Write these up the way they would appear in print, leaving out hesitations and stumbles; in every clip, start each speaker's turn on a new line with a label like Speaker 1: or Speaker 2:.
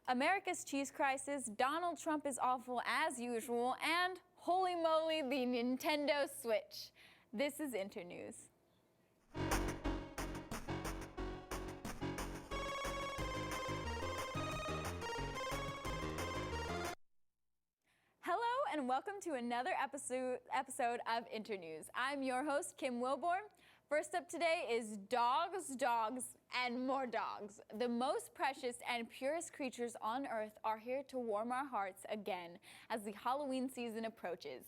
Speaker 1: America's cheese crisis, Donald Trump is awful as usual, and holy moly, the Nintendo Switch. This is Internews. Hello and welcome to another episode of Internews. I'm your host, Kim Wilborn. First up today is dogs, and more dogs. The most precious and purest creatures on earth are here to warm our hearts again as the Halloween season approaches.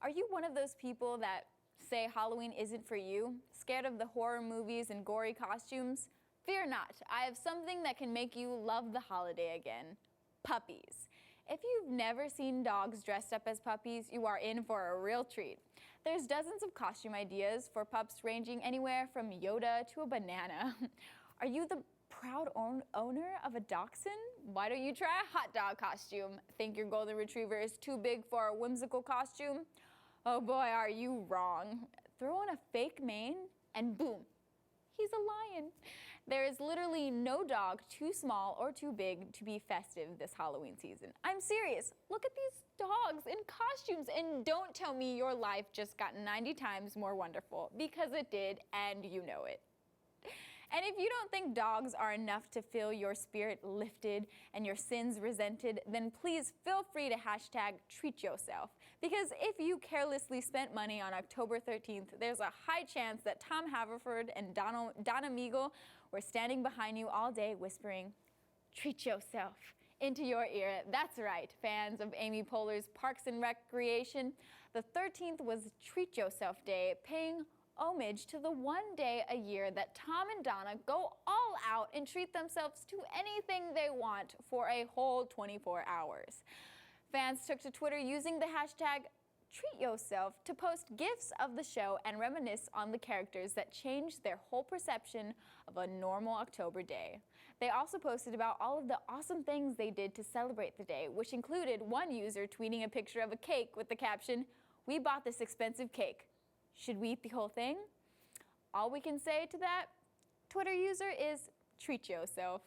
Speaker 1: Are you one of those people that say Halloween isn't for you? Scared of the horror movies and gory costumes? Fear not, I have something that can make you love the holiday again. Puppies. If you've never seen dogs dressed up as puppies, you are in for a real treat. There's dozens of costume ideas for pups ranging anywhere from Yoda to a banana. Are you the proud owner of a dachshund? Why don't you try a hot dog costume? Think your golden retriever is too big for a whimsical costume? Oh boy, are you wrong. Throw on a fake mane and boom, he's a lion. There is literally no dog too small or too big to be festive this Halloween season. I'm serious. Look at these dogs in costumes and don't tell me your life just got 90 times more wonderful, because it did, and you know it. And if you don't think dogs are enough to feel your spirit lifted and your sins resented, then please feel free to hashtag treat yourself. Because if you carelessly spent money on October 13th, there's a high chance that Tom Haverford and Donna Meagle were standing behind you all day whispering, treat yourself, into your ear. That's right, fans of Amy Poehler's Parks and Recreation. The 13th was Treat Yourself Day, paying homage to the one day a year that Tom and Donna go all out and treat themselves to anything they want for a whole 24 hours. Fans took to Twitter using the hashtag #TreatYourself to post gifs of the show and reminisce on the characters that changed their whole perception of a normal October day. They also posted about all of the awesome things they did to celebrate the day, which included one user tweeting a picture of a cake with the caption, "We bought this expensive cake. Should we eat the whole thing?" All we can say to that Twitter user is treat yourself.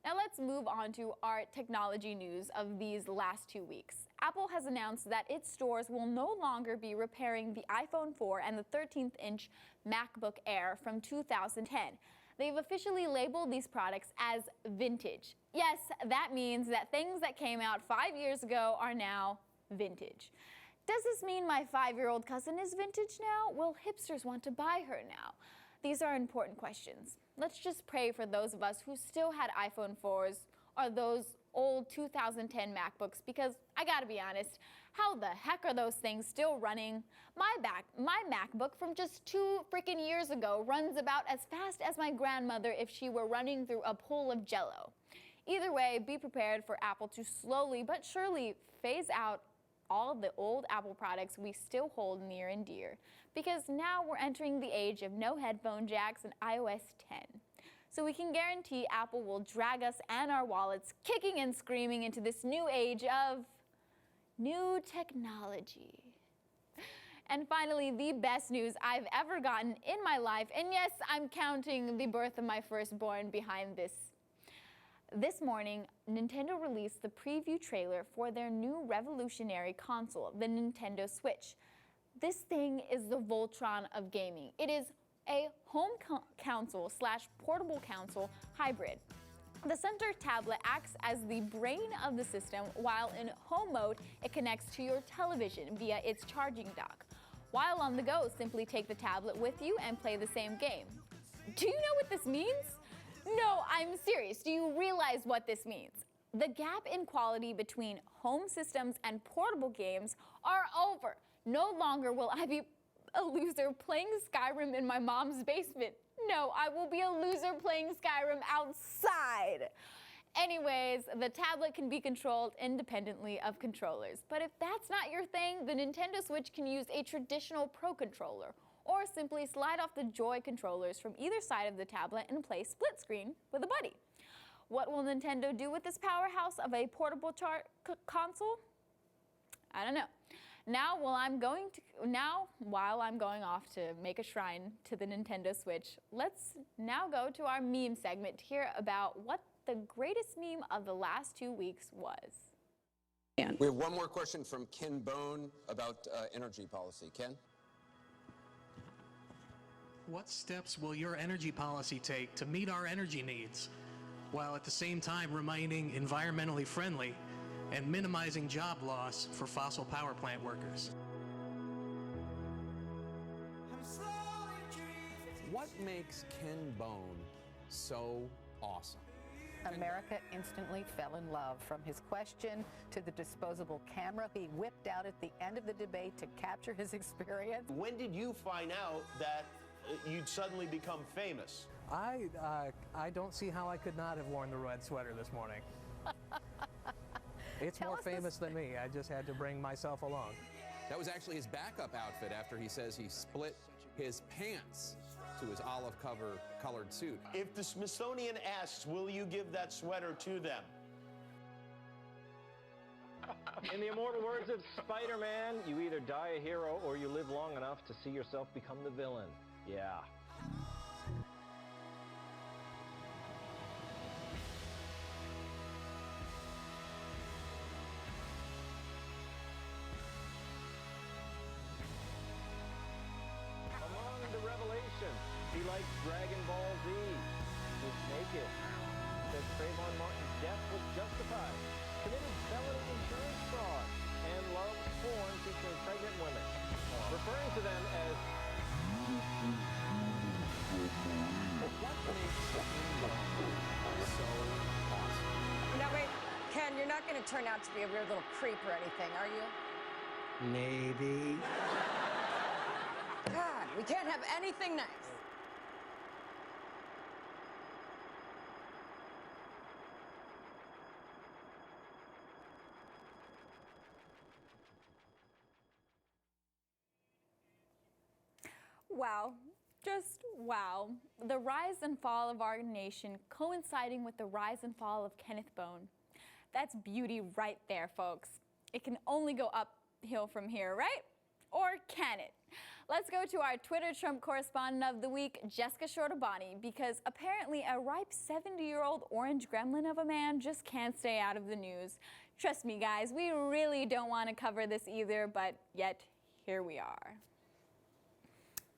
Speaker 1: Now let's move on to our technology news of these last 2 weeks. Apple has announced that its stores will no longer be repairing the iPhone 4 and the 13th-inch MacBook Air from 2010. They've officially labeled these products as vintage. Yes, that means that things that came out 5 years ago are now vintage. Does this mean my 5-year-old cousin is vintage now? Will hipsters want to buy her now? These are important questions. Let's just pray for those of us who still had iPhone 4s or those old 2010 MacBooks, because I gotta be honest, how the heck are those things still running? My MacBook from just 2 freaking years ago runs about as fast as my grandmother if she were running through a pool of Jell-O. Either way, be prepared for Apple to slowly but surely phase out all the old Apple products we still hold near and dear, because now we're entering the age of no headphone jacks and iOS 10. So we can guarantee Apple will drag us and our wallets kicking and screaming into this new age of new technology. And finally, the best news I've ever gotten in my life, and yes, I'm counting the birth of my firstborn behind this. This morning, Nintendo released the preview trailer for their new revolutionary console, the Nintendo Switch. This thing is the Voltron of gaming. It is a home console / portable console hybrid. The center tablet acts as the brain of the system, while in home mode, it connects to your television via its charging dock. While on the go, simply take the tablet with you and play the same game. Do you know what this means? No, I'm serious. Do you realize what this means? The gap in quality between home systems and portable games are over. No longer will I be a loser playing Skyrim in my mom's basement. No, I will be a loser playing Skyrim outside. Anyways, the tablet can be controlled independently of controllers. But if that's not your thing, the Nintendo Switch can use a traditional Pro controller, or simply slide off the Joy controllers from either side of the tablet and play split screen with a buddy. What will Nintendo do with this powerhouse of a portable console? I don't know. Now, while I'm going off to make a shrine to the Nintendo Switch, let's now go to our meme segment to hear about what the greatest meme of the last 2 weeks was.
Speaker 2: We have one more question from Ken Bone about energy policy. Ken?
Speaker 3: What steps will your energy policy take to meet our energy needs, while at the same time remaining environmentally friendly and minimizing job loss for fossil power plant workers?
Speaker 2: What makes Ken Bone so awesome?
Speaker 4: America instantly fell in love. From his question to the disposable camera he whipped out at the end of the debate to capture his experience.
Speaker 5: When did you find out that you'd suddenly become famous?
Speaker 6: I don't see how I could not have worn the red sweater this morning. It's more famous than me. I just had to bring myself along.
Speaker 2: That was actually his backup outfit after he says he split his pants to his olive-colored suit.
Speaker 5: If the Smithsonian asks, will you give that sweater to them?
Speaker 7: In the immortal words of Spider-Man, you either die a hero or you live long enough to see yourself become the villain. Yeah. Among the revelations, he likes Dragon Ball Z. He's naked. Says Trayvon Martin's death was justified. Committed felony insurance fraud and loves porn featuring pregnant women, referring to them as.
Speaker 2: What makes Ken Bone so awesome?
Speaker 8: Now wait, Ken, you're not going to turn out to be a weird little creep or anything, are you?
Speaker 6: Maybe.
Speaker 8: God, we can't have anything nice.
Speaker 1: Wow, just wow. The rise and fall of our nation coinciding with the rise and fall of Kenneth Bone. That's beauty right there, folks. It can only go uphill from here, right? Or can it? Let's go to our Twitter Trump correspondent of the week, Jessica Shortabani, because apparently a ripe 70-year-old orange gremlin of a man just can't stay out of the news. Trust me, guys, we really don't want to cover this either, but yet here we are.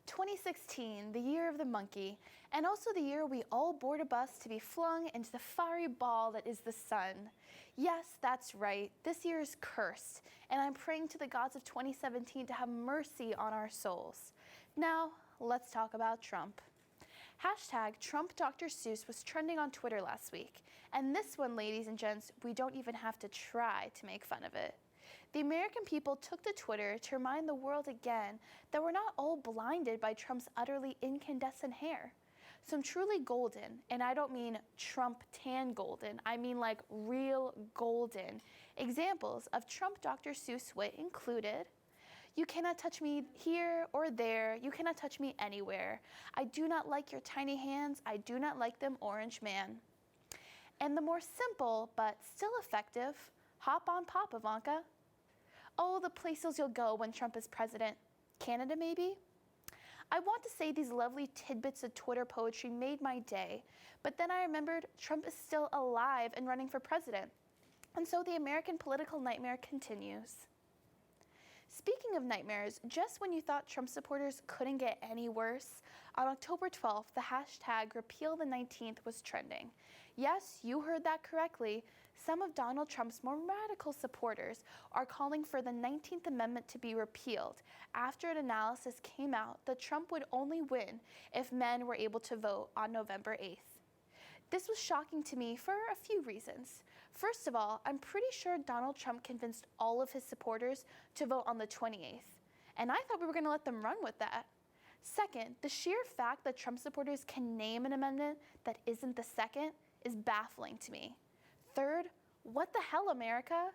Speaker 9: 2016, the year of the monkey, and also the year we all board a bus to be flung into the fiery ball that is the sun. Yes, that's right, this year is cursed, and I'm praying to the gods of 2017 to have mercy on our souls. Now, let's talk about Trump. Hashtag Trump Dr. Seuss was trending on Twitter last week, and this one, ladies and gents, we don't even have to try to make fun of it. The American people took to Twitter to remind the world again that we're not all blinded by Trump's utterly incandescent hair. Some truly golden, and I don't mean Trump tan golden, I mean like real golden, examples of Trump Dr. Seuss wit included: you cannot touch me here or there, you cannot touch me anywhere. I do not like your tiny hands, I do not like them, orange man. And the more simple but still effective, hop on pop, Ivanka. Oh, the places you'll go when Trump is president. Canada, maybe? I want to say these lovely tidbits of Twitter poetry made my day, but then I remembered Trump is still alive and running for president. And so the American political nightmare continues. Speaking of nightmares, just when you thought Trump supporters couldn't get any worse, on October 12th, the hashtag #RepealThe19th was trending. Yes, you heard that correctly. Some of Donald Trump's more radical supporters are calling for the 19th Amendment to be repealed after an analysis came out that Trump would only win if men were able to vote on November 8th. This was shocking to me for a few reasons. First of all, I'm pretty sure Donald Trump convinced all of his supporters to vote on the 28th, and I thought we were going to let them run with that. Second, the sheer fact that Trump supporters can name an amendment that isn't the second is baffling to me. Third, what the hell, America?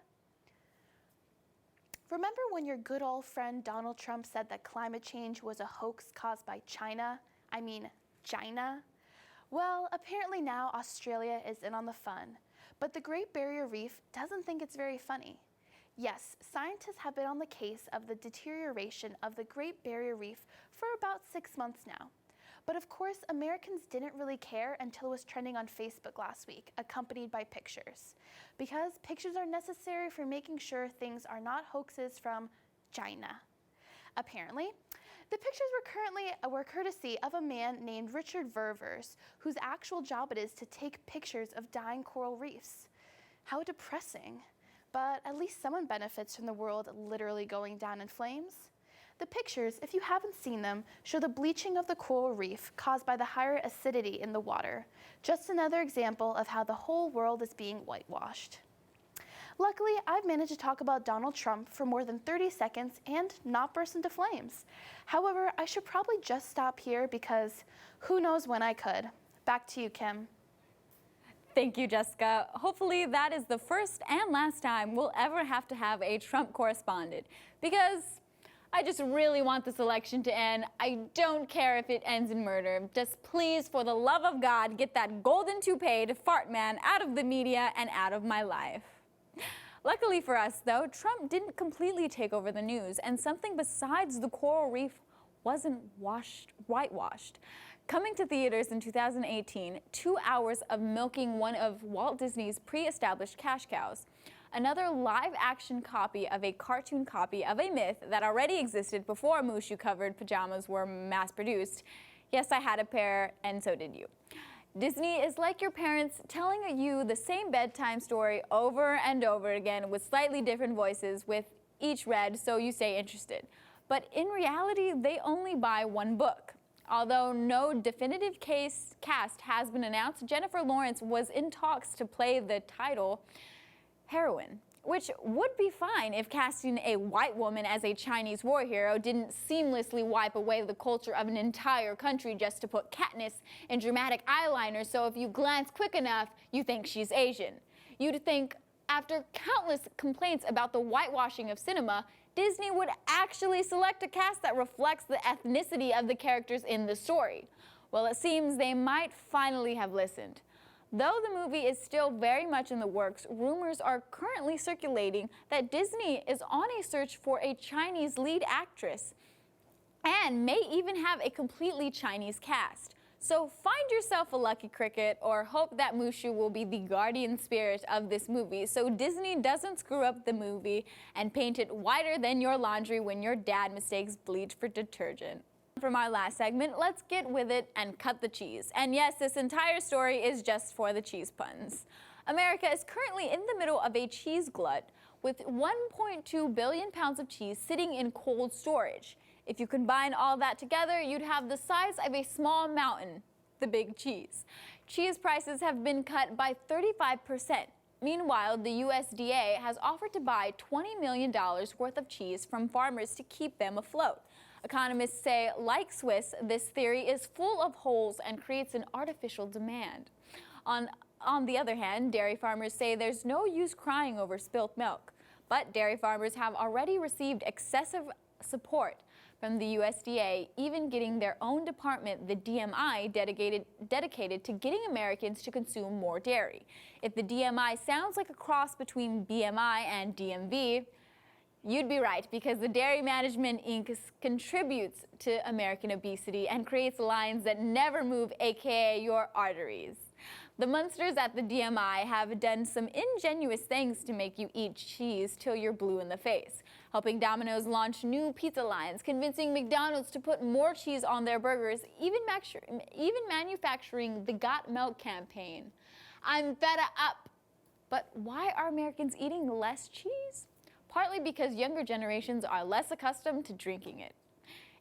Speaker 9: Remember when your good old friend Donald Trump said that climate change was a hoax caused by China? I mean, China? Well, apparently now Australia is in on the fun, but the Great Barrier Reef doesn't think it's very funny. Yes, scientists have been on the case of the deterioration of the Great Barrier Reef for about 6 months now. But of course, Americans didn't really care until it was trending on Facebook last week, accompanied by pictures. Because pictures are necessary for making sure things are not hoaxes from China. Apparently, the pictures were courtesy of a man named Richard Ververs, whose actual job it is to take pictures of dying coral reefs. How depressing. But at least someone benefits from the world literally going down in flames. The pictures, if you haven't seen them, show the bleaching of the coral reef caused by the higher acidity in the water. Just another example of how the whole world is being whitewashed. Luckily, I've managed to talk about Donald Trump for more than 30 seconds and not burst into flames. However, I should probably just stop here because who knows when I could. Back to you, Kim.
Speaker 1: Thank you, Jessica. Hopefully that is the first and last time we'll ever have to have a Trump correspondent, because I just really want this election to end. I don't care if it ends in murder. Just please, for the love of God, get that golden toupee fart man out of the media and out of my life. Luckily for us, though, Trump didn't completely take over the news, and something besides the coral reef wasn't whitewashed. Coming to theaters in 2018, 2 hours of milking one of Walt Disney's pre-established cash cows. Another live-action copy of a cartoon copy of a myth that already existed before Mushu-covered pajamas were mass-produced. Yes, I had a pair, and so did you. Disney is like your parents telling you the same bedtime story over and over again with slightly different voices, with each read so you stay interested. But in reality, they only buy one book. Although no definitive cast has been announced, Jennifer Lawrence was in talks to play the title heroine, which would be fine if casting a white woman as a Chinese war hero didn't seamlessly wipe away the culture of an entire country just to put Katniss in dramatic eyeliner so if you glance quick enough, you think she's Asian. You'd think, after countless complaints about the whitewashing of cinema, Disney would actually select a cast that reflects the ethnicity of the characters in the story. Well, it seems they might finally have listened. Though the movie is still very much in the works, rumors are currently circulating that Disney is on a search for a Chinese lead actress and may even have a completely Chinese cast. So find yourself a lucky cricket or hope that Mushu will be the guardian spirit of this movie so Disney doesn't screw up the movie and paint it whiter than your laundry when your dad mistakes bleach for detergent. From our last segment, let's get with it and cut the cheese. And yes, this entire story is just for the cheese puns. America is currently in the middle of a cheese glut with 1.2 billion pounds of cheese sitting in cold storage. If you combine all that together, you'd have the size of a small mountain, the big cheese. Cheese prices have been cut by 35%. Meanwhile, the USDA has offered to buy $20 million worth of cheese from farmers to keep them afloat. Economists say, like Swiss, this theory is full of holes and creates an artificial demand. On the other hand, dairy farmers say there's no use crying over spilt milk. But dairy farmers have already received excessive support from the USDA, even getting their own department, the DMI, dedicated to getting Americans to consume more dairy. If the DMI sounds like a cross between BMI and DMV, you'd be right, because the Dairy Management Inc. contributes to American obesity and creates lines that never move, aka your arteries. The monsters at the DMI have done some ingenious things to make you eat cheese till you're blue in the face, helping Domino's launch new pizza lines, convincing McDonald's to put more cheese on their burgers, even manufacturing the Got Milk campaign. I'm fed up. But why are Americans eating less cheese? Partly because younger generations are less accustomed to drinking it.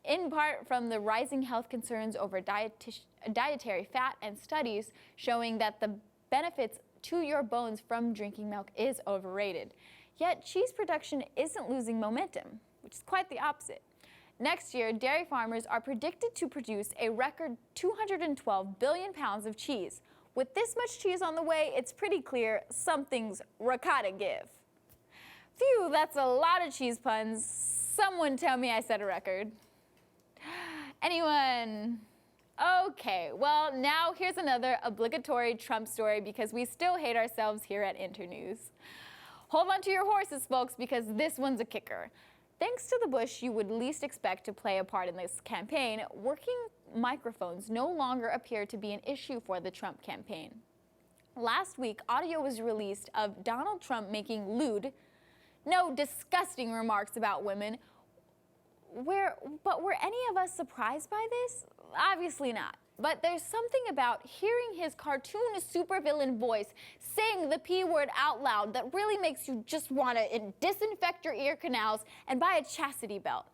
Speaker 1: In part from the rising health concerns over dietary fat and studies showing that the benefits to your bones from drinking milk is overrated. Yet cheese production isn't losing momentum, which is quite the opposite. Next year, dairy farmers are predicted to produce a record 212 billion pounds of cheese. With this much cheese on the way, it's pretty clear something's gotta give. Phew, that's a lot of cheese puns. Someone tell me I set a record. Anyone? Okay, well, now here's another obligatory Trump story because we still hate ourselves here at Internews. Hold on to your horses, folks, because this one's a kicker. Thanks to the Bush you would least expect to play a part in this campaign, working microphones no longer appear to be an issue for the Trump campaign. Last week, audio was released of Donald Trump making lewd, no, disgusting remarks about women. But were any of us surprised by this? Obviously not. But there's something about hearing his cartoon supervillain voice saying the P word out loud that really makes you just want to disinfect your ear canals and buy a chastity belt.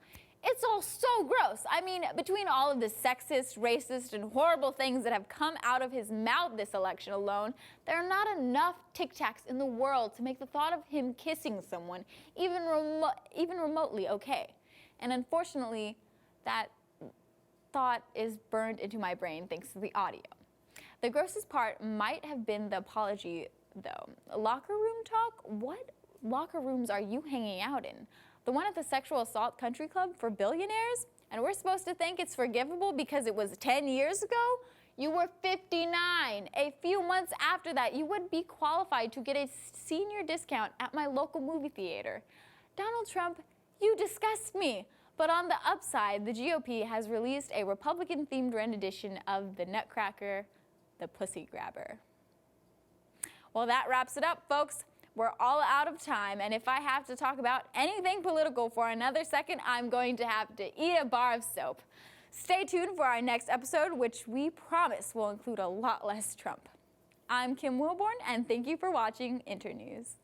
Speaker 1: It's all so gross. I mean, between all of the sexist, racist, and horrible things that have come out of his mouth this election alone, there are not enough Tic Tacs in the world to make the thought of him kissing someone even remotely okay. And unfortunately, that thought is burned into my brain thanks to the audio. The grossest part might have been the apology, though. Locker room talk? What locker rooms are you hanging out in? The one at the Sexual Assault Country Club for billionaires? And we're supposed to think it's forgivable because it was 10 years ago? You were 59. A few months after that, you would be qualified to get a senior discount at my local movie theater. Donald Trump, you disgust me. But on the upside, the GOP has released a Republican-themed rendition of the Nutcracker, the Pussy Grabber. Well, that wraps it up, folks. We're all out of time, and if I have to talk about anything political for another second, I'm going to have to eat a bar of soap. Stay tuned for our next episode, which we promise will include a lot less Trump. I'm Kim Wilborn, and thank you for watching Internews.